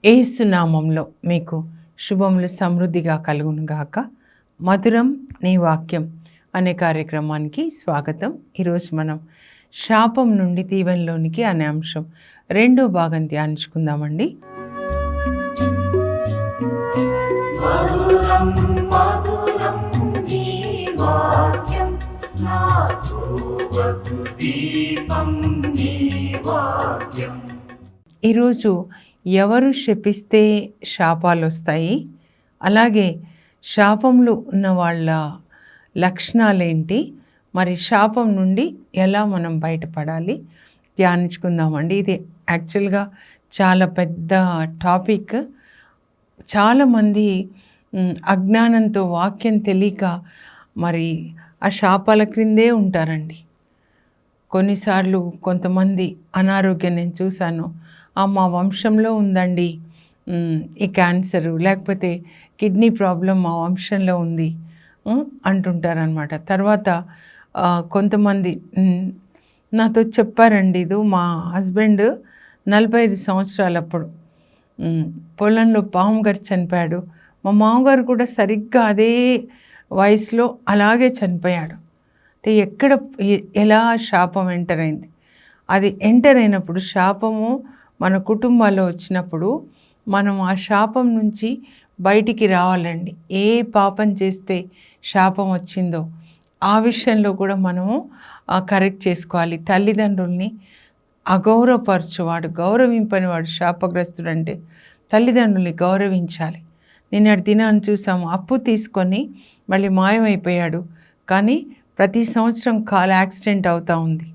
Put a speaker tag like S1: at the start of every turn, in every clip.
S1: యేసు నామంలో మీకు శుభములు సమృద్ధిగా కలుగునుగాక. మధురం నీ వాక్యం అనే కార్యక్రమానికి స్వాగతం. ఈరోజు మనం శాపం నుండి దీవెనలోనికి అనే అంశం 2వ భాగం ధ్యానించుకుందామండి. ఈరోజు ఎవరు శపిస్తే శాపాలు వస్తాయి, అలాగే శాపంలో ఉన్న వాళ్ళ లక్షణాలేంటి, మరి శాపం నుండి ఎలా మనం బయటపడాలి ధ్యానించుకుందామండి. ఇది యాక్చువల్గా చాలా పెద్ద టాపిక్. చాలామంది అజ్ఞానంతో వాక్యం తెలియక మరి ఆ శాపాల క్రిందే ఉంటారండి. కొన్నిసార్లు కొంతమంది అనారోగ్యం నేను చూశాను, మా వంశంలో ఉందండి ఈ క్యాన్సరు, లేకపోతే కిడ్నీ ప్రాబ్లం మా వంశంలో ఉంది అంటుంటారనమాట. తర్వాత కొంతమంది నాతో చెప్పారండి, ఇది మా హస్బెండ్ 45 సంవత్సరాలప్పుడు పొలంలో పాము గారు చనిపోయాడు, మా మామగారు కూడా సరిగ్గా అదే వయసులో అలాగే చనిపోయాడు. అంటే ఎక్కడ ఎలా శాపం ఎంటర్ అయింది, అది ఎంటర్ అయినప్పుడు శాపము మన కుటుంబాల్లో వచ్చినప్పుడు మనం ఆ శాపం నుంచి బయటికి రావాలండి. ఏ పాపం చేస్తే శాపం వచ్చిందో ఆ విషయంలో కూడా మనము కరెక్ట్ చేసుకోవాలి. తల్లిదండ్రుల్ని అగౌరవపరచువాడు, గౌరవింపని వాడు శాపగ్రస్తుడు. అంటే తల్లిదండ్రుల్ని గౌరవించాలి. నిన్నటి దినాన్ని చూసాము, అప్పు తీసుకొని మళ్ళీ మాయమైపోయాడు, కానీ ప్రతి సంవత్సరం కాలు యాక్సిడెంట్ అవుతూ ఉంది.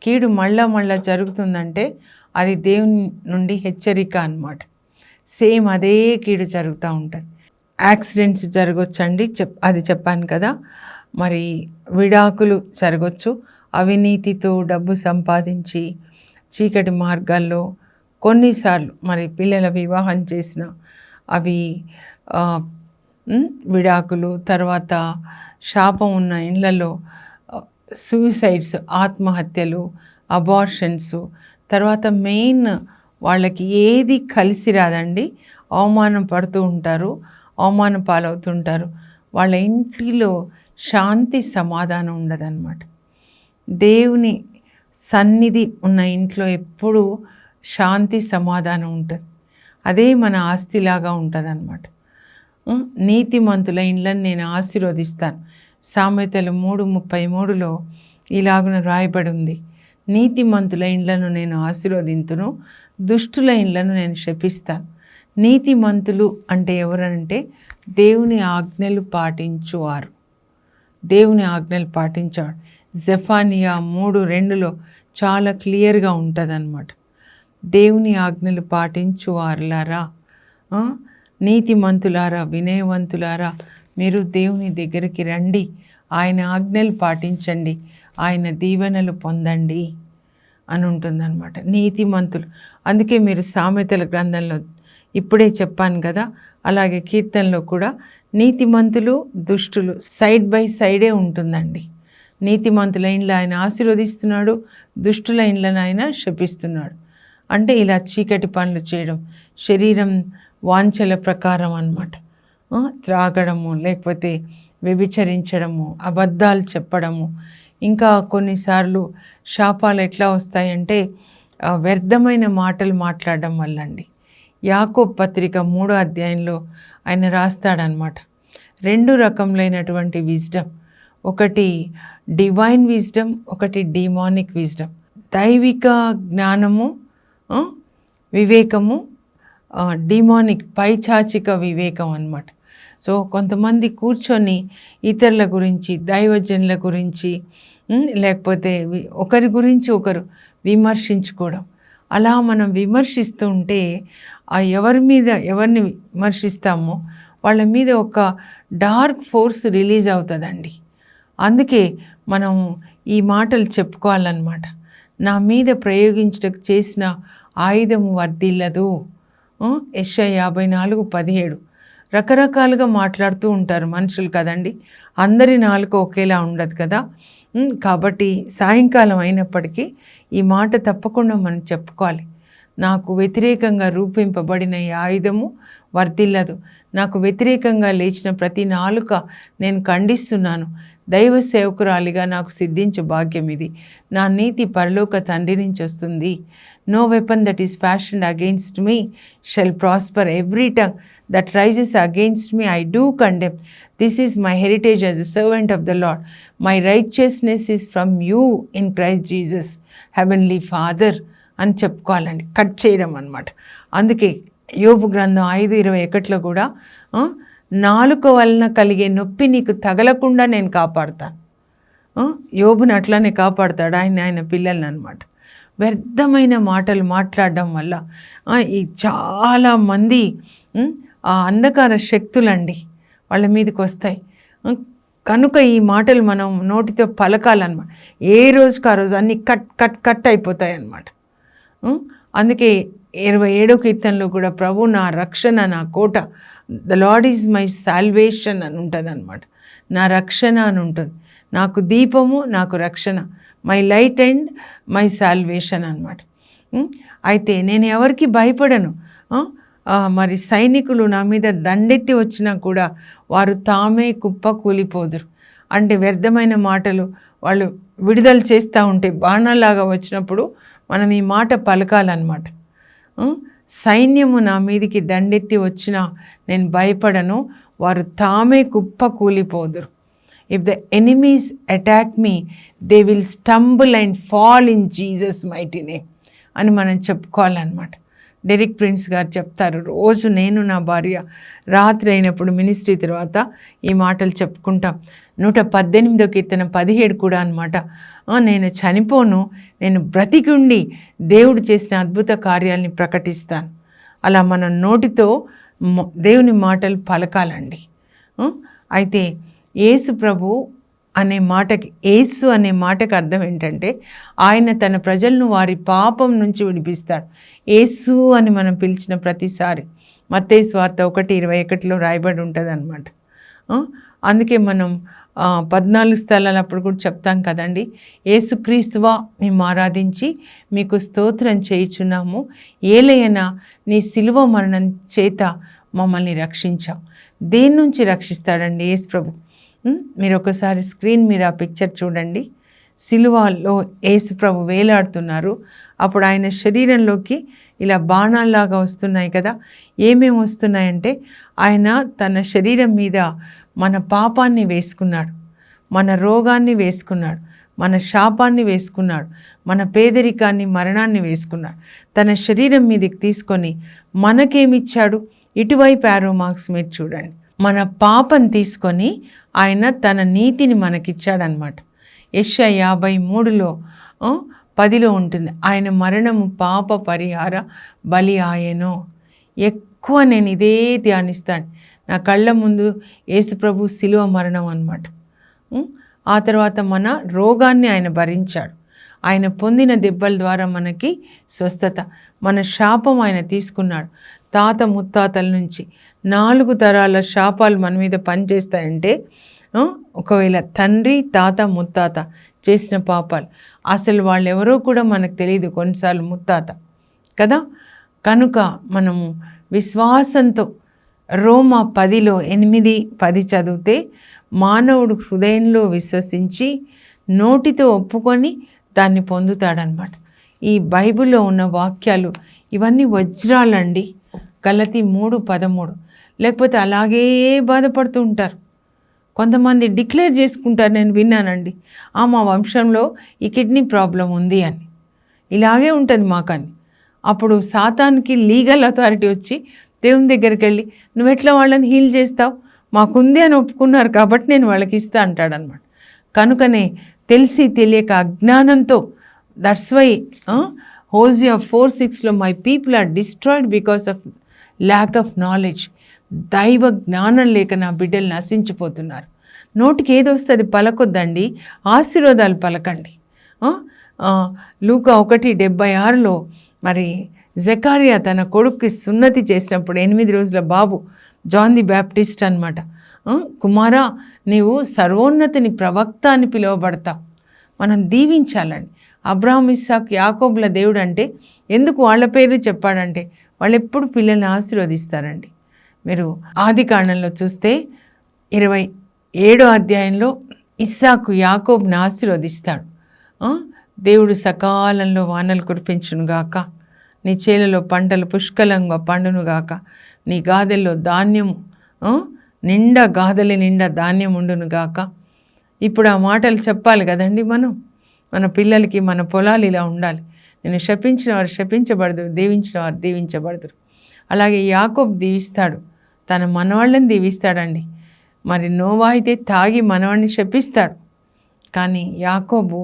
S1: కీడు మళ్ళా జరుగుతుందంటే అది దేవుని నుండి హెచ్చరిక అన్నమాట. సేమ్ అదే కీడు జరుగుతూ ఉంటుంది. యాక్సిడెంట్స్ జరగవచ్చండి, అది చెప్పాను కదా. మరి విడాకులు జరగవచ్చు, అవినీతితో డబ్బు సంపాదించి చీకటి మార్గాల్లో కొన్నిసార్లు మరి పిల్లల వివాహం చేసిన అవి విడాకులు, తర్వాత శాపం ఉన్న ఇళ్లలో సూసైడ్స్, ఆత్మహత్యలు, అబార్షన్స్, తర్వాత మెయిన్ వాళ్ళకి ఏది కలిసి రాదండి, అవమానం పడుతూ ఉంటారు, అవమానం పాలవుతుంటారు. వాళ్ళ ఇంటిలో శాంతి సమాధానం ఉండదన్నమాట. దేవుని సన్నిధి ఉన్న ఇంట్లో ఎప్పుడూ శాంతి సమాధానం ఉంటుంది. అదే మన ఆస్తిలాగా ఉంటుంది అన్నమాట. నీతిమంతుల ఇండ్లను నేను ఆశీర్వదిస్తాను. సామెతలు 3:33లో ఇలాగున రాయబడి ఉంది, నీతిమంతుల ఇండ్లను నేను ఆశీర్వదింతును, దుష్టుల ఇండ్లను నేను శపిస్తాను. నీతిమంతులు అంటే ఎవరంటే దేవుని ఆజ్ఞలు పాటించువారు. దేవుని ఆజ్ఞలు పాటించేవాడు. జెఫానియా 3:2లో చాలా క్లియర్గా ఉంటుంది అన్నమాట. దేవుని ఆజ్ఞలు పాటించువారులారా, నీతిమంతులారా, వినయవంతులారా, మీరు దేవుని దగ్గరికి రండి, ఆయన ఆజ్ఞలు పాటించండి, ఆయన దీవెనలు పొందండి అని ఉంటుందన్నమాట. నీతిమంతులు, అందుకే మీరు సామెతల గ్రంథంలో ఇప్పుడే చెప్పాను కదా, అలాగే కీర్తనలో కూడా నీతిమంతులు దుష్టులు సైడ్ బై సైడే ఉంటుందండి. నీతిమంతుల ఇండ్లు ఆయన ఆశీర్వదిస్తున్నాడు, దుష్టుల ఇండ్లను ఆయన శపిస్తున్నాడు. అంటే ఇలా చీకటి పనులు చేయడం, శరీరం వాంఛల ప్రకారం అన్నమాట, త్రాగడము, లేకపోతే వ్యభిచరించడము, అబద్ధాలు చెప్పడము. ఇంకా కొన్నిసార్లు శాపాలు ఎట్లా వస్తాయంటే వ్యర్థమైన మాటలు మాట్లాడడం వల్ల అండి. యాకోబు పత్రిక 3వ అధ్యాయంలో ఆయన రాస్తాడనమాట, 2 రకములైనటువంటి విజ్డమ్, ఒకటి డివైన్ విజ్డమ్, ఒకటి డిమానిక్ విజ్డమ్. దైవిక జ్ఞానము, వివేకము, డిమానిక్ పైచాచిక వివేకం అన్నమాట. సో కొంతమంది కూర్చొని ఇతరుల గురించి, దైవజనుల గురించి, లేకపోతే ఒకరి గురించి ఒకరు విమర్శించుకోవడం. అలా మనం విమర్శిస్తూ ఉంటే ఎవరిని విమర్శిస్తామో వాళ్ళ మీద ఒక డార్క్ ఫోర్స్ రిలీజ్ అవుతుందండి. అందుకే మనం ఈ మాటలు చెప్పుకోవాలన్నమాట. నా మీద ప్రయోగించటకు చేసిన ఆయుధము వర్ధిల్లదు. యెషయా 54:17. రకరకాలుగా మాట్లాడుతూ ఉంటారు మనుషులు కదండి, అందరి నాలుక ఒకేలా ఉండదు కదా. కాబట్టి సాయంకాలం అయినప్పటికీ ఈ మాట తప్పకుండా మనం చెప్పుకోవాలి. నాకు వ్యతిరేకంగా రూపింపబడిన ఈ ఆయుధము వర్ధిల్లదు. నాకు వ్యతిరేకంగా లేచిన ప్రతి నాలుక నేను ఖండిస్తున్నాను. దైవ సేవకురాలిగా నాకు సిద్ధించు భాగ్యం ఇది. నా నీతి పరలోక తండ్రి నుంచి వస్తుంది. No weapon that is fashioned against me shall prosper. Every tongue that rises against me I do condemn. This is my heritage as a servant of the Lord. My righteousness is from you in Christ Jesus, Heavenly Father అని చెప్పుకోవాలండి. Cut చేయడం అన్నమాట. అందుకే యోబు గ్రంథం 5:21 కూడా నాలుక వలన కలిగే నొప్పి నీకు తగలకుండా నేను కాపాడుతాను. యోబుని అట్లానే కాపాడుతాడు ఆయన పిల్లల్ని అనమాట. వ్యర్థమైన మాటలు మాట్లాడడం వల్ల ఈ చాలామంది ఆ అంధకార శక్తులండి వాళ్ళ మీదకి వస్తాయి. కనుక ఈ మాటలు మనం నోటితో పలకాలన్నమాట. ఏ రోజుకి ఆ రోజు అన్నీ కట్ అయిపోతాయి అన్నమాట. అందుకే 27వ కీర్తనలో కూడా ప్రభు నా రక్షణ, నా కోట, the Lord is my salvation అని ఉంటుంది అనమాట. నా రక్షణ అని ఉంటుంది. నాకు దీపము, నాకు రక్షణ, my light and my salvation అనమాట. అయితే నేను ఎవరికి భయపడను. మరి సైనికులు నా మీద దండెత్తి వచ్చినా కూడా వారు తామే కుప్ప కూలిపోదురు. అంటే వ్యర్థమైన మాటలు వాళ్ళు విడుదల చేస్తూ ఉంటే బాణాలాగా వచ్చినప్పుడు మనం ఈ మాట పలకాలన్నమాట. సైన్యము నా మీదికి దండెత్తి వచ్చినా నేను భయపడను, వారు తామే కుప్ప కూలిపోదురు. If the enemies attack me they will stumble and fall in Jesus mighty name అని మనం చెప్పుకోవాలన్నమాట. డెరిక్ ప్రిన్స్ గారు చెప్తారు, రోజు నేను నా భార్య రాత్రి అయినప్పుడు మినిస్ట్రీ తర్వాత ఈ మాటలు చెప్పుకుంటాం. 118వ కీర్తన 17 కూడా అనమాట. నేను చనిపోను, నేను బ్రతికుండి దేవుడు చేసిన అద్భుత కార్యాలని ప్రకటిస్తాను. అలా మన నోటితో దేవుని మాటలు పలకాలండి. అయితే యేసు ప్రభు అనే మాటకి, యేసు అనే మాటకి అర్థం ఏంటంటే ఆయన తన ప్రజలను వారి పాపం నుంచి విడిపిస్తాడు. యేసు అని మనం పిలిచిన ప్రతిసారి మత్తయి సువార్త 1:21 రాయబడి ఉంటుంది అనమాట. అందుకే మనం 14 స్థలాలు అప్పుడు కూడా చెప్తాం కదండి, యేసుక్రీస్తువా మేము ఆరాధించి మీకు స్తోత్రం చేయుచున్నాము, ఏలయన నీ సిలువ మరణం చేత మమ్మల్ని రక్షించావు. దేని నుంచి రక్షిస్తాడండి యేసు ప్రభు? మీరు ఒకసారి స్క్రీన్ మీద ఆ పిక్చర్ చూడండి. సిలువలో యేసు ప్రభు వేలాడుతున్నారు. అప్పుడు ఆయన శరీరంలోకి ఇలా బాణాల్లాగా వస్తున్నాయి కదా. ఏమేమి వస్తున్నాయంటే ఆయన తన శరీరం మీద మన పాపాన్ని వేసుకున్నాడు, మన రోగాన్ని వేసుకున్నాడు, మన శాపాన్ని వేసుకున్నాడు, మన పేదరికాన్ని, మరణాన్ని వేసుకున్నాడు. తన శరీరం మీదకి తీసుకొని మనకేమిచ్చాడు? ఇటువైపు యారో మార్క్స్ మీరు చూడండి. మన పాపం తీసుకొని ఆయన తన నీతిని మనకిచ్చాడనమాట. యెషయా 53:10 ఉంటుంది, ఆయన మరణము పాప పరిహార బలి ఆయనో. ఎక్కువ నేను ఇదే ధ్యానిస్తాను. నా కళ్ళ ముందు యేసు ప్రభు శిలువ మరణం అనమాట. ఆ తర్వాత మన రోగాన్ని ఆయన భరించాడు. ఆయన పొందిన దెబ్బల ద్వారా మనకి స్వస్థత. మన శాపం ఆయన తీసుకున్నాడు. తాత ముత్తాతల నుంచి 4 తరాల శాపాలు మన మీద పనిచేస్తాయంటే, ఒకవేళ తండ్రి, తాత, ముత్తాత చేసిన పాపాలు, అసలు వాళ్ళు ఎవరో కూడా మనకు తెలియదు కొన్నిసార్లు ముత్తాత కదా. కనుక మనము విశ్వాసంతో రోమా 10:8-10 చదివితే, మానవుడు హృదయంలో విశ్వసించి నోటితో ఒప్పుకొని దాన్ని పొందుతాడనమాట. ఈ బైబిల్లో ఉన్న వాక్యాలు ఇవన్నీ వజ్రాలండి. గలతీ 3:13. లేకపోతే అలాగే బాధపడుతూ ఉంటారు. కొంతమంది డిక్లేర్ చేసుకుంటారు, నేను విన్నానండి, మా వంశంలో ఈ కిడ్నీ ప్రాబ్లం ఉంది అని. ఇలాగే ఉంటుంది మాకని. అప్పుడు సాతానికి లీగల్ అథారిటీ వచ్చి దేవుని దగ్గరికి వెళ్ళి, నువ్వు ఎట్లా వాళ్ళని హీల్ చేస్తావు, మాకుంది అని ఒప్పుకున్నారు కాబట్టి నేను వాళ్ళకి ఇస్తా అంటాడనమాట. కనుకనే తెలిసి తెలియక అజ్ఞానంతో, that's why Hosea 4:6 my people are destroyed because of lack of knowledge. దైవ జ్ఞానం లేక నా బిడ్డలు నశించిపోతున్నారు. నోటికి ఏదో వస్తుంది పలకొద్దండి, ఆశీర్వాదాలు పలకండి. లూకా 1:76 మరి జకరియా తన కొడుక్కి సున్నతి చేసినప్పుడు 8 రోజుల బాబు జాన్ ది బ్యాప్టిస్ట్ అనమాట. కుమారా, నీవు సర్వోన్నతిని ప్రవక్త అని పిలువబడతావు. మనం దీవించాలండి. అబ్రహాం, ఇస్సాకు, యాకోబుల దేవుడు అంటే ఎందుకు వాళ్ళ పేరు చెప్పాడంటే వాళ్ళు ఎప్పుడు పిల్లల్ని ఆశీర్వదిస్తారండి. మీరు ఆదికాండంలో చూస్తే 27వ అధ్యాయంలో ఇస్సాకు యాకోబుని ఆశీర్వదిస్తాడు. దేవుడు సకాలంలో వానలు కురిపించునుగాక, నీ చేలలో పంటలు పుష్కలంగా పండునుగాక, నీ గాదెల్లో ధాన్యము నిండా గాదెల నిండా ధాన్యం ఉండునుగాక. ఇప్పుడు ఆ మాటలు చెప్పాలి కదండి. మన పిల్లలకి మన పొలాలు ఇలా ఉండాలి. నేను శపించిన వారు శపించబడదురు, దీవించిన వారు దీవించబడదురు. అలాగే యాకోబు దీవిస్తాడు, తన మనవాళ్ళని దీవిస్తాడండి. మరి నోవా అయితే తాగి మనవాడిని శపిస్తాడు. కానీ యాకోబు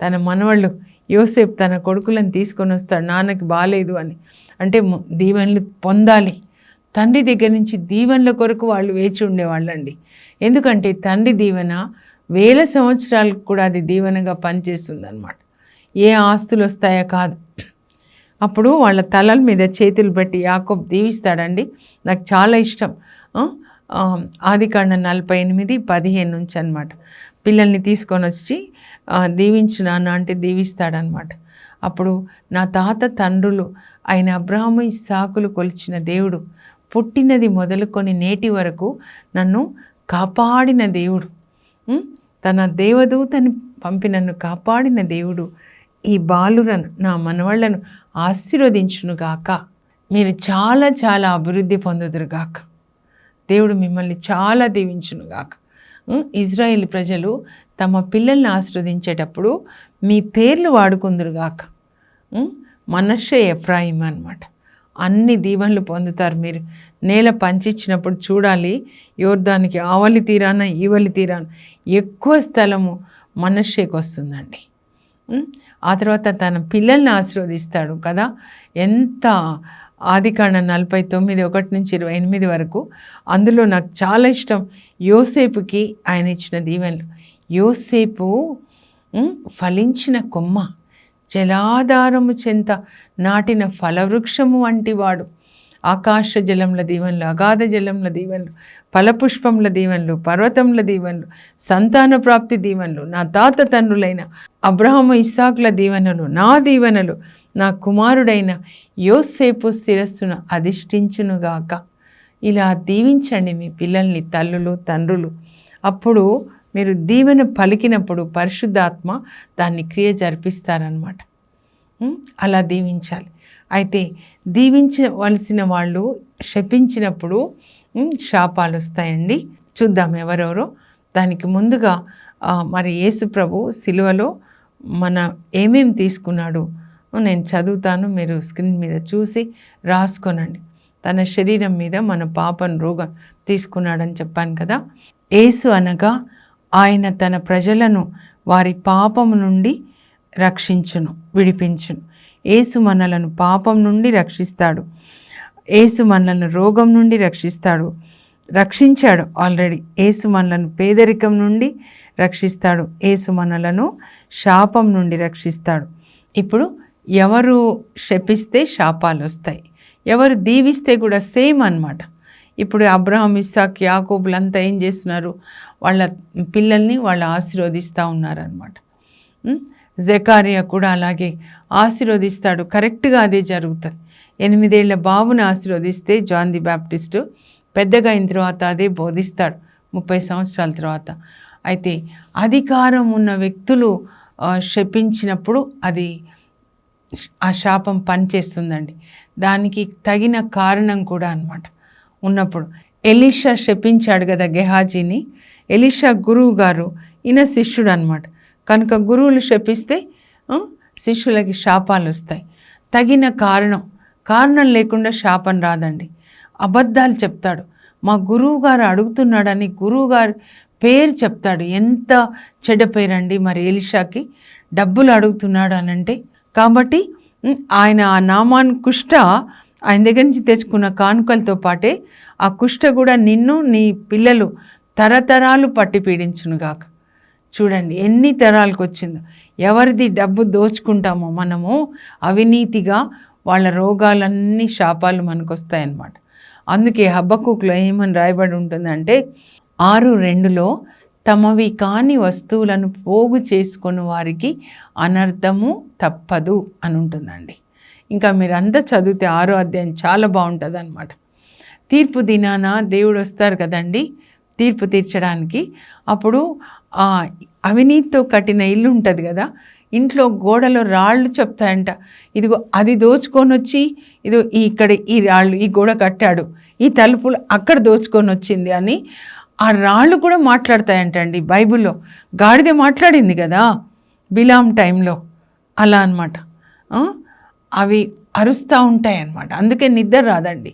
S1: తన మనవాళ్ళు యోసేపు తన కొడుకులను తీసుకొని వస్తాడు, నాన్నకి బాగాలేదు అని. అంటే దీవెనలు పొందాలి. తండ్రి దగ్గర నుంచి దీవెనల కొరకు వాళ్ళు వేచి ఉండేవాళ్ళండి. ఎందుకంటే తండ్రి దీవెన 1000 సంవత్సరాలకు కూడా అది దీవెనగా పనిచేస్తుంది అన్నమాట. ఏ ఆస్తులు వస్తాయో కాదు. అప్పుడు వాళ్ళ తలల మీద చేతులు పెట్టి యాకోబు దీవిస్తాడండి. నాకు చాలా ఇష్టం. ఆదికాండం 48:15 నుంచి అనమాట. పిల్లల్ని తీసుకొని వచ్చి దీవించు నాన్న అంటే దీవిస్తాడనమాట. అప్పుడు నా తాత తండ్రులు ఆయన అబ్రహాము, ఇస్సాకులు కొలిచిన దేవుడు, పుట్టినది మొదలుకొని నేటి వరకు నన్ను కాపాడిన దేవుడు, తన దేవదూతని పంపి నన్ను కాపాడిన దేవుడు ఈ బాలురను నా మనవాళ్లను ఆశీర్వదించునుగాక. మీరు చాలా చాలా అభివృద్ధి పొందుదురుగాక. దేవుడు మిమ్మల్ని చాలా దీవించునుగాక. ఇజ్రాయేల్ ప్రజలు తమ పిల్లల్ని ఆశీర్వదించేటప్పుడు మీ పేర్లు వాడుకుందురుగాక. మనష్షే, ఎఫ్రాయిం అన్నమాట. అన్ని దీవెనలు పొందుతారు. మీరు నేల పంచిచ్చినప్పుడు చూడాలి, యోర్దానికి ఆవలి తీరాన ఈవలి తీరాన ఎక్కువ స్థలము మనష్షేకి వస్తుందండి. ఆ తర్వాత తన పిల్లల్ని ఆశీర్వదిస్తాడు కదా. ఎంత ఆదికాండం 49:1-28 వరకు. అందులో నాకు చాలా ఇష్టం యోసేపుకి ఆయన ఇచ్చిన దీవెనలు. యోసేపు ఫలించిన కొమ్మ, జలాధారము చెంత నాటిన ఫలవృక్షము వంటి వాడు. ఆకాశ జలంల దీవెనలు, అగాధ జలంల దీవెనలు, ఫలపుష్పముల దీవెనలు, పర్వతముల దీవెనలు, సంతాన ప్రాప్తి దీవెనలు, నా తాత తండ్రులైన అబ్రహాము, ఇస్సాకుల దీవెనలు, నా దీవెనలు నా కుమారుడైన యోసేపు శిరస్సును అధిష్ఠించునుగాక. ఇలా దీవించండి మీ పిల్లల్ని, తల్లులు తండ్రులు. అప్పుడు మీరు దీవెన పలికినప్పుడు పరిశుద్ధాత్మ దాన్ని క్రియ జరిపిస్తారనమాట. అలా దీవించాలి. అయితే దీవించవలసిన వాళ్ళు శపించినప్పుడు శాపాలు వస్తాయండి. చూద్దాం ఎవరెవరో. దానికి ముందుగా మరి యేసు ప్రభు సిలువలో మన ఏమేమి తీసుకున్నాడు నేను చదువుతాను, మీరు స్క్రీన్ మీద చూసి రాసుకోనండి. తన శరీరం మీద మన పాపం రోగం తీసుకున్నాడని చెప్పాను కదా. యేసు అనగా ఆయన తన ప్రజలను వారి పాపము నుండి రక్షించును, విడిపించును. యేసు మనలను పాపం నుండి రక్షిస్తాడు. యేసు మనలను రోగం నుండి రక్షించాడు ఆల్రెడీ. యేసు మనలను పేదరికం నుండి రక్షిస్తాడు. యేసు మనలను శాపం నుండి రక్షిస్తాడు. ఇప్పుడు ఎవరు శపిస్తే శాపాలు వస్తాయి, ఎవరు దీవిస్తే కూడా సేమ్ అన్నమాట. ఇప్పుడు అబ్రహాం, ఇస్సాక్, యాకోబులంతా ఏం చేస్తున్నారు? వాళ్ళ పిల్లల్ని వాళ్ళు ఆశీర్వదిస్తూ ఉన్నారనమాట. జకరియా కూడా అలాగే ఆశీర్వదిస్తాడు. కరెక్ట్గా అదే జరుగుతుంది. 8 ఏళ్ల బాబుని ఆశీర్వదిస్తే జాన్ ది బ్యాప్టిస్టు పెద్దగా అయిన తర్వాత అదే బోధిస్తాడు 30 సంవత్సరాల తర్వాత. అయితే అధికారం ఉన్న వ్యక్తులు శపించినప్పుడు అది ఆ శాపం పనిచేస్తుందండి. దానికి తగిన కారణం కూడా అన్నమాట ఉన్నప్పుడు. ఎలీషా శపించాడు కదా గెహాజీని. ఎలీషా గురువు గారు, ఈయన శిష్యుడు అనమాట. కనుక గురువులు శపిస్తే శిష్యులకి శాపాలు వస్తాయి. తగిన కారణం లేకుండా శాపం రాదండి. అబద్ధాలు చెప్తాడు. మా గురువు గారు అడుగుతున్నాడని గురువుగారి పేరు చెప్తాడు. ఎంత చెడ్డ పేరండి మరి ఎలీషాకి. డబ్బులు అడుగుతున్నాడు అని అంటే. కాబట్టి ఆయన ఆ నామాన్ కుష్ట ఆయన దగ్గర నుంచి తెచ్చుకున్న కానుకలతో పాటే ఆ కుష్ట కూడా నిన్ను నీ పిల్లలు తరతరాలు పట్టి పీడించునుగాక. చూడండి ఎన్ని తరాలకు వచ్చిందో. ఎవరిది డబ్బు దోచుకుంటామో మనము అవినీతిగా, వాళ్ళ రోగాలన్నీ శాపాలు మనకు వస్తాయన్నమాట. అందుకే హబక్కూకులో ఏమని రాయబడి ఉంటుందంటే 6:2 తమవి కాని వస్తువులను పోగు చేసుకుని వారికి అనర్థము తప్పదు అని ఉంటుందండి. ఇంకా మీరంతా చదివితే 6వ అధ్యాయం చాలా బాగుంటుంది అన్నమాట. తీర్పు దినాన దేవుడు వస్తారు కదండి తీర్పు తీర్చడానికి. అప్పుడు అవినీతితో కట్టిన ఇల్లు ఉంటుంది కదా, ఇంట్లో గోడలో రాళ్ళు చెప్తాయంట, ఇదిగో అది దోచుకొని వచ్చి ఇదిగో ఇక్కడ ఈ రాళ్ళు ఈ గోడ కట్టాడు, ఈ తలుపులు అక్కడ దోచుకొని వచ్చింది అని ఆ రాళ్ళు కూడా మాట్లాడతాయంటండి. బైబిల్లో గాడిద మాట్లాడింది కదా బిలాం టైంలో, అలా అన్నమాట. అవి అరుస్తూ ఉంటాయి అన్నమాట. అందుకే నిద్ర రాదండి.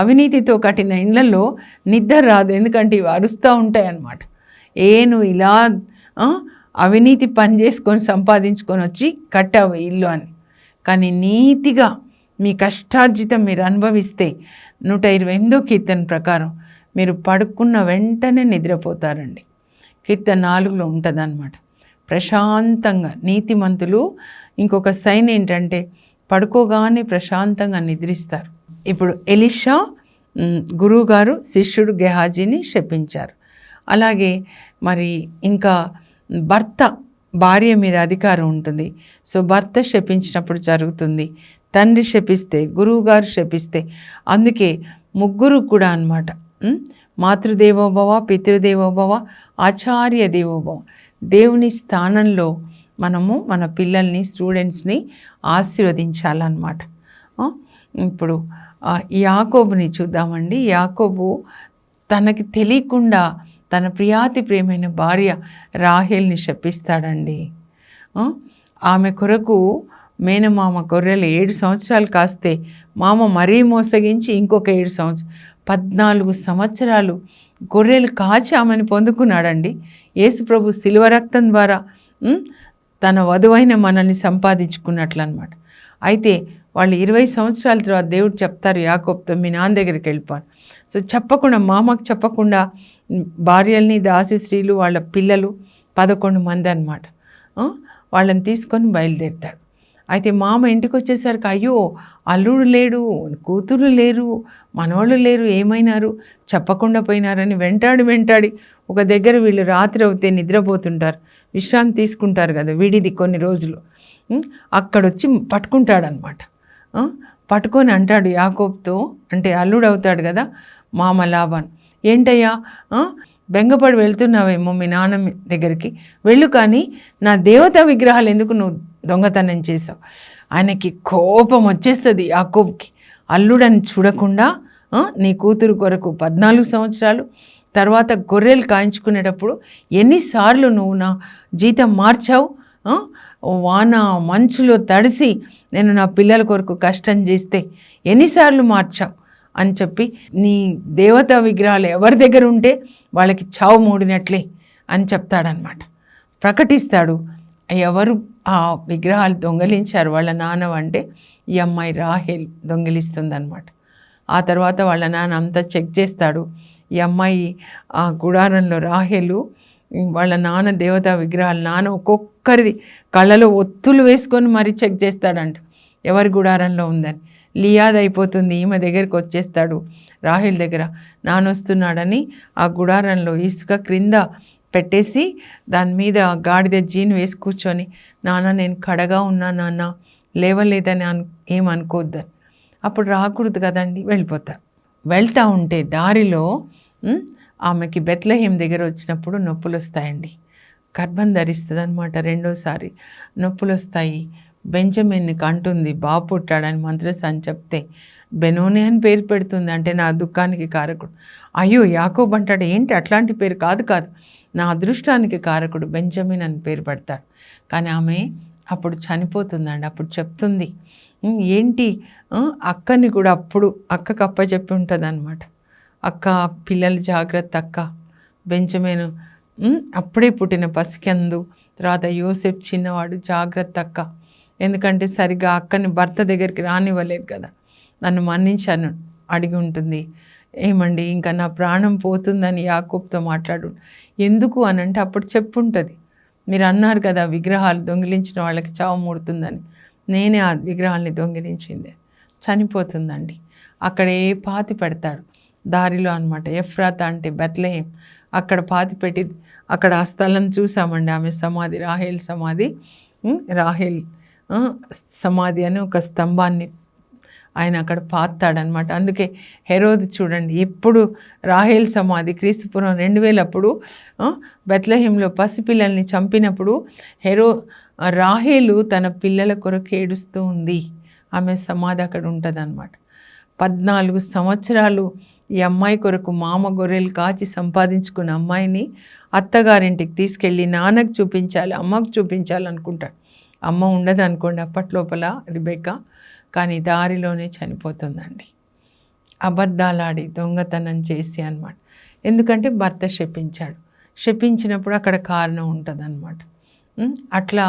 S1: అవినీతితో కట్టిన ఇళ్లలో నిద్ర రాదు, ఎందుకంటే ఇవి అరుస్తూ ఉంటాయి అన్నమాట. నువ్వు ఇలా అవినీతి పని చేసుకొని సంపాదించుకొని వచ్చి కట్టావు ఇల్లు అని. కానీ నీతిగా మీ కష్టార్జితం మీరు అనుభవిస్తే 128వ కీర్తన ప్రకారం మీరు పడుకున్న వెంటనే నిద్రపోతారండి. కీర్తన 4లో ఉంటుందన్నమాట. ప్రశాంతంగా నీతిమంతులు ఇంకొక సైన్ ఏంటంటే పడుకోగానే ప్రశాంతంగా నిద్రిస్తారు. ఇప్పుడు ఎలీషా గురువుగారు శిష్యుడు గెహాజీని శపించారు. అలాగే మరి ఇంకా భార్య మీద అధికారం ఉంటుంది. సో భర్త శపించినప్పుడు జరుగుతుంది. తండ్రి శపిస్తే, గురువుగారు శపిస్తే, అందుకే ముగ్గురు కూడా అన్నమాట. మాతృదేవోభవ, పితృదేవోభవ, ఆచార్య దేవోభవ. దేవుని స్థానంలో మనము మన పిల్లల్ని, స్టూడెంట్స్ని ఆశీర్వదించాలన్నమాట. ఇప్పుడు యాకోబుని చూద్దామండి. యాకోబు తనకి తెలియకుండా తన ప్రియమైన భార్య రాహేల్ని శపిస్తాడండి. ఆమె కొరకు మేనమామ గొర్రెలు 7 సంవత్సరాలు కాస్తే మామ మరీ మోసగించి ఇంకొక 7 సంవత్సరాలు 14 సంవత్సరాలు గొర్రెలు కాచి ఆమెను పొందుకున్నాడండి. యేసుప్రభు శిలువ రక్తం ద్వారా తన వధువైన మనల్ని సంపాదించుకున్నట్లు అనమాట. అయితే వాళ్ళు 20 సంవత్సరాల తర్వాత దేవుడు చెప్తారు యాకోబుతో, మీ నాన్న దగ్గరికి వెళ్ళిపోను. సో చెప్పకుండా, మామకు చెప్పకుండా భార్యల్ని, దాసి స్త్రీలు, వాళ్ళ పిల్లలు 11 మంది అన్నమాట. వాళ్ళని తీసుకొని బయలుదేరుతాడు. అయితే మామ ఇంటికి వచ్చేసరికి అయ్యో అల్లుడు లేడు, కూతురు లేరు, మనవాళ్ళు లేరు, ఏమైనారు, చెప్పకుండా పోయినారని వెంటాడి ఒక దగ్గర వీళ్ళు రాత్రి అవుతే నిద్రపోతుంటారు, విశ్రాంతి తీసుకుంటారు కదా విడిది కొన్ని రోజులు. అక్కడొచ్చి పట్టుకుంటాడనమాట. పట్టుకొని అంటాడు యాకోబుతో, అంటే అల్లుడు అవుతాడు కదా మామ లాబాన్, ఏంటయ్యా బెంగపడి వెళ్తున్నావేమో మీ నాన్న దగ్గరికి, వెళ్ళు, కానీ నా దేవతా విగ్రహాలు ఎందుకు నువ్వు దొంగతనం చేసావు? ఆయనకి కోపం వచ్చేస్తుంది యాకోబుకి. అల్లుడని చూడకుండా నీ కూతురు కొరకు 14 సంవత్సరాలు తర్వాత గొర్రెలు కాయించుకునేటప్పుడు ఎన్నిసార్లు నువ్వు నా జీతం మార్చావు, వాన మంచులో తడిసి నేను నా పిల్లల కొరకు కష్టం చేస్తే ఎన్నిసార్లు మార్చావు అని చెప్పి, నీ దేవతా విగ్రహాలు ఎవరి దగ్గర ఉంటే వాళ్ళకి చావు మూడినట్లే అని చెప్తాడనమాట, ప్రకటిస్తాడు. ఎవరు ఆ విగ్రహాలు దొంగిలించారు వాళ్ళ నాన్న అంటే ఈ అమ్మాయి రాహేల్ దొంగిలిస్తుందన్నమాట. ఆ తర్వాత వాళ్ళ నాన్న అంతా చెక్ చేస్తాడు. ఈ అమ్మాయి ఆ గుడారంలో రాహేలు వాళ్ళ నాన్న దేవతా విగ్రహాలు, నాన్న ఒక్కొక్కరిది కళ్ళలో ఒత్తులు వేసుకొని మరీ చెక్ చేస్తాడంట ఎవరి గుడారంలో ఉందని. లియాద్ అయిపోతుంది, ఈమె దగ్గరికి వచ్చేస్తాడు రాహేల్ దగ్గర, నాన్న వస్తున్నాడని ఆ గుడారంలో ఇసుక క్రింద పెట్టేసి దాని మీద గాడిద జీన్ వేసి కూర్చొని, నాన్న నేను కడగా ఉన్నా నాన్న, లేవలేదని ఏమనుకోద్దని. అప్పుడు రాకూడదు కదండి, వెళ్ళిపోతారు. వెళ్తూ ఉంటే దారిలో ఆమెకి బెత్లెహేం దగ్గర వచ్చినప్పుడు నొప్పులు వస్తాయండి. గర్భం ధరిస్తుంది అనమాట. రెండోసారి నొప్పులు వస్తాయి. బెంజమిన్ని కంటుంది, బాబు పుట్టాడని మంత్రసాని చెప్తే బెనోని అని పేరు పెడుతుంది, అంటే నా దుఃఖానికి కారకుడు. అయ్యో యాకోబు అంటాడు, ఏంటి అట్లాంటి పేరు కాదు, నా అదృష్టానికి కారకుడు బెంజమిన్ అని పేరు పెడతాడు. కానీ ఆమె అప్పుడు చనిపోతుందండి. అప్పుడు చెప్తుంది ఏంటి, అక్కని కూడా అప్పుడు అక్కకు అప్పచెప్పి ఉంటుంది అనమాట. అక్క పిల్లలు జాగ్రత్త, అక్క బెంజమిన్ అప్పుడే పుట్టిన పసికందు, తర్వాత యోసెఫ్ చిన్నవాడు, జాగ్రత్త అక్క, ఎందుకంటే సరిగా అక్కని భర్త దగ్గరికి రానివ్వలేదు కదా, నన్ను మన్నించాను అడిగి ఉంటుంది. ఏమండి ఇంకా నా ప్రాణం పోతుందని యాకోబుతో మాట్లాడు. ఎందుకు అని అంటే అప్పుడు చెప్పుంటుంది, మీరు అన్నారు కదా విగ్రహాలు దొంగిలించిన వాళ్ళకి చావు మూడుతుందని, నేనే ఆ విగ్రహాల్ని దొంగిలించింది. చనిపోతుందండి. అక్కడే పాతి పెడతాడు దారిలో అనమాట. ఎఫ్రాతా అంటే బెత్లెహేం, అక్కడ పాతిపెట్టి అక్కడ ఆ స్థలం చూసామండి. ఆమె సమాధి, రాహేల్ సమాధి. రాహేల్ సమాధి అని ఒక స్తంభాన్ని ఆయన అక్కడ పాతాడనమాట. అందుకే హెరోదు చూడండి, ఎప్పుడు రాహేల్ సమాధి క్రీస్తుపురం 2000 అప్పుడు బెత్లెహేంలో పసిపిల్లల్ని చంపినప్పుడు రాహేలు తన పిల్లల కొరకు ఏడుస్తూ ఉంది. ఆమె సమాధి అక్కడ ఉంటుందన్నమాట. 14 సంవత్సరాలు ఈ అమ్మాయి కొరకు మామ గొర్రెలు కాచి సంపాదించుకున్న అమ్మాయిని అత్తగారింటికి తీసుకెళ్ళి నాన్నకు చూపించాలి, అమ్మకు చూపించాలి అనుకుంటాడు. అమ్మ ఉండదు అనుకోండి అప్పట్లోపల రిబెక్కా. కానీ దారిలోనే చనిపోతుందండి, అబద్ధాలాడి దొంగతనం చేసి అన్నమాట. ఎందుకంటే భర్త శపించాడు. శపించినప్పుడు అక్కడ కారణం ఉంటుంది అన్నమాట. అట్లా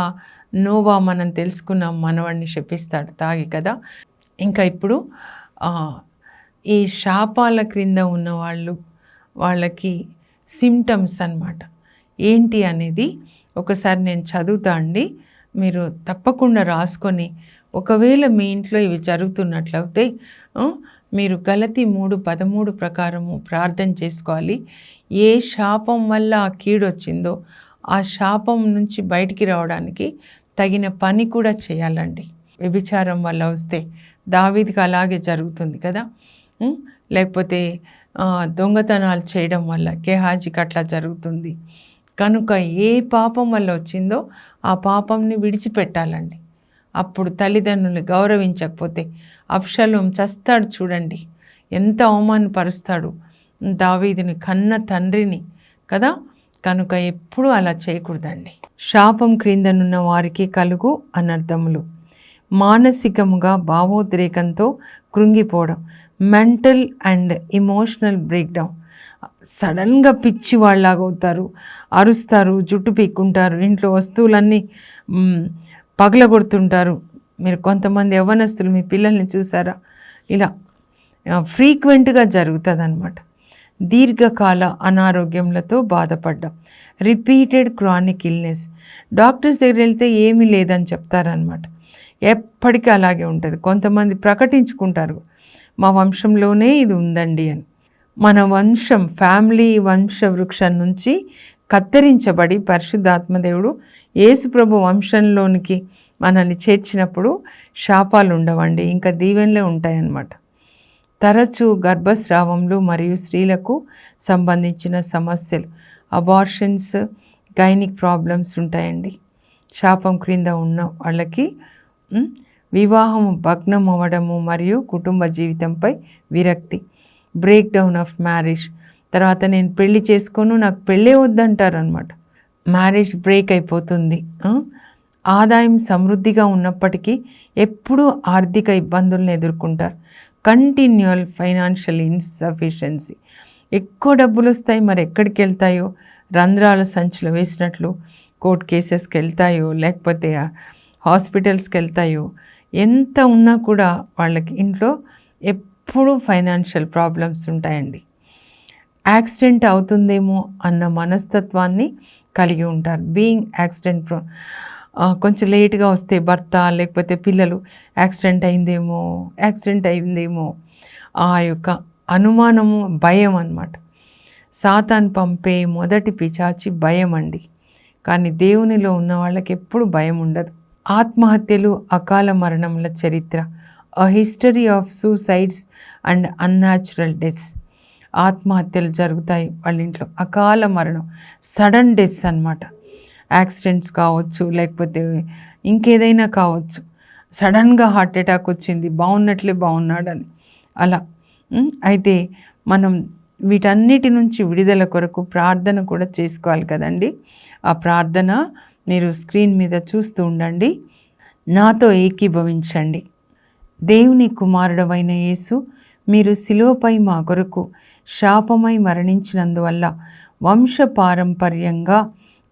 S1: నోవా మనం తెలుసుకున్నాం, మనవాడిని శపిస్తాడు తాగి కదా. ఇంకా ఇప్పుడు ఈ శాపాల క్రింద ఉన్న వాళ్ళకి సిమ్టమ్స్ అన్నమాట ఏంటి అనేది ఒకసారి నేను చదువుతా అండి, మీరు తప్పకుండా రాసుకొని ఒకవేళ మీ ఇంట్లో ఇవి జరుగుతున్నట్లయితే మీరు గలతీ 3:13 ప్రకారము ప్రార్థన చేసుకోవాలి. ఏ శాపం వల్ల ఆ కీడు వచ్చిందో ఆ శాపం నుంచి బయటికి రావడానికి తగిన పని కూడా చేయాలండి. వ్యభిచారం వల్ల వస్తే దావీదుకి అలాగే జరుగుతుంది కదా. లేకపోతే దొంగతనాలు చేయడం వల్ల గెహాజీకి అట్లా జరుగుతుంది. కనుక ఏ పాపం వల్ల వచ్చిందో ఆ పాపంని విడిచిపెట్టాలండి. అప్పుడు తల్లిదండ్రులు గౌరవించకపోతే అబ్షలోం చస్తాడు చూడండి, ఎంత అవమానపరుస్తాడు దావీదుని, కన్న తండ్రిని కదా. కనుక ఎప్పుడూ అలా చేయకూడదండి. శాపం క్రిందనున్న వారికి కలుగు అనర్థములు: మానసికముగా భావోద్రేకంతో కృంగిపోవడం, మెంటల్ అండ్ ఇమోషనల్ బ్రేక్డౌన్. సడన్గా పిచ్చి వాళ్ళలాగా అవుతారు, అరుస్తారు, జుట్టు పీక్కుంటారు, ఇంట్లో వస్తువులన్నీ పగలగొడుతుంటారు. మీరు కొంతమంది యవ్వనస్తులు మీ పిల్లల్ని చూసారా? ఇలా ఫ్రీక్వెంట్గా జరుగుతుంది అన్నమాట. దీర్ఘకాల అనారోగ్యములతో బాధపడ్డం, రిపీటెడ్ క్రానిక్ ఇల్నెస్. డాక్టర్స్ దగ్గర వెళ్తే ఏమీ లేదని చెప్తారనమాట. ఎప్పటికీ అలాగే ఉంటుంది. కొంతమంది ప్రకటించుకుంటారు, మా వంశంలోనే ఇది ఉందండి అని. మన వంశం, ఫ్యామిలీ వంశ వృక్షం నుంచి కత్తిరించబడి పరిశుద్ధాత్మదేవుడు యేసుప్రభు వంశంలోనికి మనల్ని చేర్చినప్పుడు శాపాలు ఉండవండి, ఇంకా దీవెనలే ఉంటాయన్నమాట. తరచూ గర్భస్రావములు మరియు స్త్రీలకు సంబంధించిన సమస్యలు, అబార్షన్స్, గైనిక్ ప్రాబ్లమ్స్ ఉంటాయండి. శాపం క్రింద ఉన్న వాళ్ళకి వివాహము భగ్నం అవ్వడము మరియు కుటుంబ జీవితంపై విరక్తి, బ్రేక్ డౌన్ ఆఫ్ మ్యారేజ్. తర్వాత నేను పెళ్లి చేసుకోను, నాకు పెళ్ళే వద్దంటారు అనమాట. మ్యారేజ్ బ్రేక్ అయిపోతుంది. ఆదాయం సమృద్ధిగా ఉన్నప్పటికీ ఎప్పుడూ ఆర్థిక ఇబ్బందులను ఎదుర్కొంటారు. Continual financial insufficiency. ఎక్కువ డబ్బులు వస్తాయి, మరి ఎక్కడికి వెళ్తాయో, రంధ్రాల సంచులు వేసినట్లు కోర్టు కేసెస్కి వెళ్తాయో, లేకపోతే హాస్పిటల్స్కి వెళ్తాయో. ఎంత ఉన్నా కూడా వాళ్ళకి ఇంట్లో ఎప్పుడూ ఫైనాన్షియల్ ప్రాబ్లమ్స్ ఉంటాయండి. యాక్సిడెంట్ అవుతుందేమో అన్న మనస్తత్వాన్ని కలిగి ఉంటారు. Being accident prone. కొంచెం లేట్గా వస్తే భర్త లేకపోతే పిల్లలు యాక్సిడెంట్ అయిందేమో ఆ యొక్క అనుమానము, భయం అన్నమాట. సాతాను పంపే మొదటి పిచాచి భయం అండి. కానీ దేవునిలో ఉన్న వాళ్ళకి ఎప్పుడు భయం ఉండదు. ఆత్మహత్యలు, అకాల మరణముల చరిత్ర, a history of suicides and unnatural deaths. ఆత్మహత్యలు జరుగుతాయి వాళ్ళ ఇంట్లో, అకాల మరణం, సడన్ డెత్స్ అన్నమాట. యాక్సిడెంట్స్ కావచ్చు, లేకపోతే ఇంకేదైనా కావచ్చు. సడన్గా హార్ట్ అటాక్ వచ్చింది, బాగున్నాడని అలా. అయితే మనం వీటన్నిటి నుంచి విడుదల కొరకు ప్రార్థన కూడా చేసుకోవాలి కదండి. ఆ ప్రార్థన మీరు స్క్రీన్ మీద చూస్తూ ఉండండి, నాతో ఏకీభవించండి. దేవుని కుమారుడవైన యేసు, మీరు శిలువపై మా కొరకు శాపమై మరణించినందువల్ల వంశపారంపర్యంగా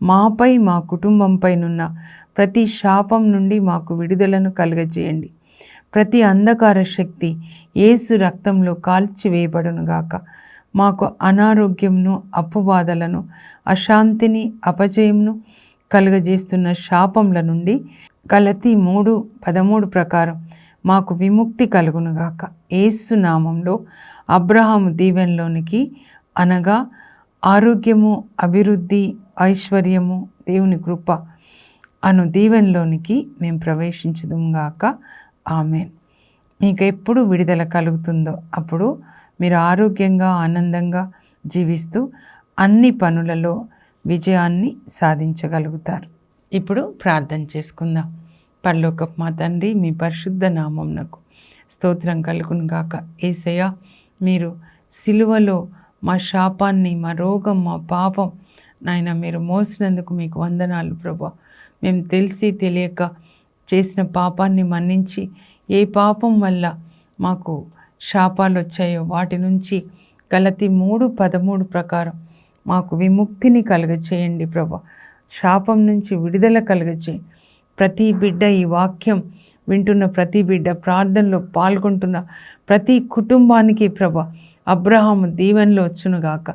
S1: మాపై, మా కుటుంబంపైనున్న ప్రతి శాపం నుండి మాకు విడుదలను కలుగజేయండి. ప్రతి అంధకార శక్తి యేసు రక్తంలో కాల్చివేయబడునుగాక. మాకు అనారోగ్యంను, అపవాదలను, అశాంతిని, అపజయంను కలుగజేస్తున్న శాపంల నుండి గలతీ 3:13 ప్రకారం మాకు విముక్తి కలుగునుగాక. యేసు నామంలో అబ్రహాము దీవెనలోనికి, అనగా ఆరోగ్యము, అభివృద్ధి, ఐశ్వర్యము, దేవుని కృప అను దీవెనలోనికి మేము ప్రవేశించుదాం గాక. ఆమేన్. మీకు ఎప్పుడు విడుదల కలుగుతుందో అప్పుడు మీరు ఆరోగ్యంగా, ఆనందంగా జీవిస్తూ అన్ని పనులలో విజయాన్ని సాధించగలుగుతారు. ఇప్పుడు ప్రార్థన చేసుకుందాం. పరలోకపు మా తండ్రి, మీ పరిశుద్ధ నామమునకు స్తోత్రం కలుగును గాక. యేసయ్య, మీరు సిలువలో మా శాపాన్ని, మా రోగం, మా పాపం నాయన మీరు మోసినందుకు మీకు వందనాలు ప్రభువా. మేము తెలిసి తెలియక చేసిన పాపాన్ని మన్నించి, ఏ పాపం వల్ల మాకు శాపాలు వచ్చాయో వాటి నుంచి గలతీ 3:13 ప్రకారం మాకు విముక్తిని కలుగచేయండి ప్రభువా. శాపం నుంచి విడుదల కలుగచేయండి. ప్రతి బిడ్డ, ఈ వాక్యం వింటున్న ప్రతి బిడ్డ, ప్రార్థనలో పాల్గొంటున్న ప్రతి కుటుంబానికి ప్రభా అబ్రహాము దీవెనలో వచ్చునుగాక.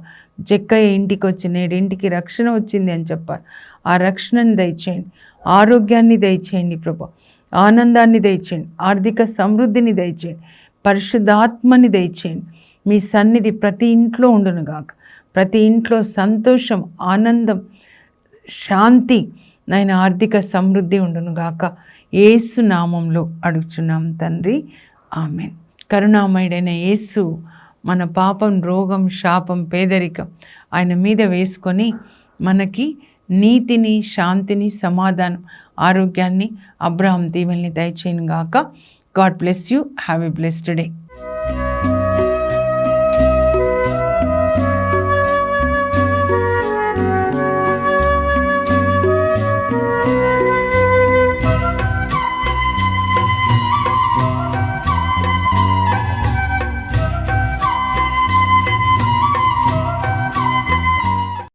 S1: జక్కయ్య ఇంటికి వచ్చి నేడు ఇంటికి రక్షణ వచ్చింది అని చెప్పారు. ఆ రక్షణని దయచేయండి, ఆరోగ్యాన్ని దయచేయండి ప్రభా, ఆనందాన్ని దయచేయండి, ఆర్థిక సమృద్ధిని దయచేయండి, పరిశుద్ధాత్మని దయచేయండి. మీ సన్నిధి ప్రతి ఇంట్లో ఉండునుగాక. ప్రతి ఇంట్లో సంతోషం, ఆనందం, శాంతి, నాయన ఆర్థిక సమృద్ధి ఉండునుగాక. యేసు నామంలో అడుగుచున్నాం తండ్రి, ఆమేన్. కరుణామయుడైన యేసు మన పాపం, రోగం, శాపం, పేదరికం ఆయన మీద వేసుకొని మనకి నీతిని, శాంతిని, సమాధానం, ఆరోగ్యాన్ని, అబ్రహాం దీవెనల్ని దయచేయను గాక. God bless you. Have a blessed day.